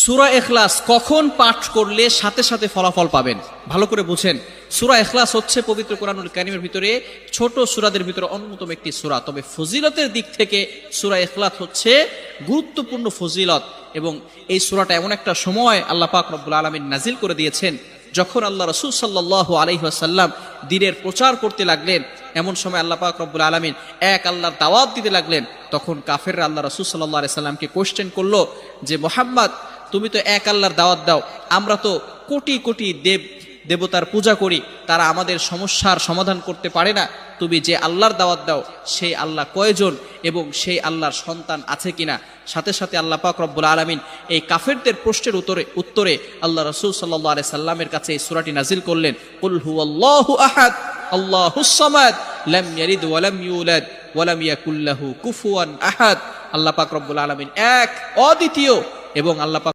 সূরা ইখলাস কখন পাঠ করলে সাথে সাথে ফলাফল পাবেন? ভালো করে বুঝেন। সূরা ইখলাস হচ্ছে পবিত্র কোরআনুল কারীমের ভিতরে ছোট সূরাদের ভিতরে অন্যতম একটি সূরা। তবে ফজিলতের দিক থেকে সূরা ইখলাস হচ্ছে গুরুত্বপূর্ণ ফজিলত, এবং এই সূরাটা এমন একটা সময় আল্লাহ পাক রব্বুল আলামিন নাজিল করে দিয়েছেন যখন আল্লাহ রাসূল সাল্লাল্লাহু আলাইহি ওয়াসাল্লাম দ্বীনের প্রচার করতে লাগলেন। এমন সময় আল্লাহ পাক রব্বুল আলামিন এক আল্লাহর দাওয়াত দিতে লাগলেন। তখন কাফেররা আল্লাহ রাসূল সাল্লাল্লাহু আলাইহি সাল্লামকে কোশ্চেন করলো যে, মুহাম্মদ, তুমি তো এক আল্লাহর দাওয়াত দাও, আমরা তো কোটি কোটি দেবতার পূজা করি, তারা আমাদের সমস্যার সমাধান করতে পারে না। তুমি যে আল্লাহর দাওয়াত দাও সেই আল্লাহ কয়জন এবং সেই আল্লাহর সন্তান আছে কিনা? সাথে সাথে আল্লাহ পাক রব্বুল আলামিন এই কাফেরদের প্রশ্নের উত্তরে আল্লাহ রাসূল সাল্লাল্লাহু আলাইহি সাল্লামের কাছে এই সূরাটি নাজিল করলেন, কুল হুয়াল্লাহু আহাদ আল্লাহুস সামাদ লাম ইয়ালিদ ওয়া লাম ইউলাদ ওয়া লাম ইয়াকুল লাহু কুফুয়ান আহাদ। আল্লাহ পাক রব্বুল আলামিন এক, অদ্বিতীয়, এবং আল্লাহ পাক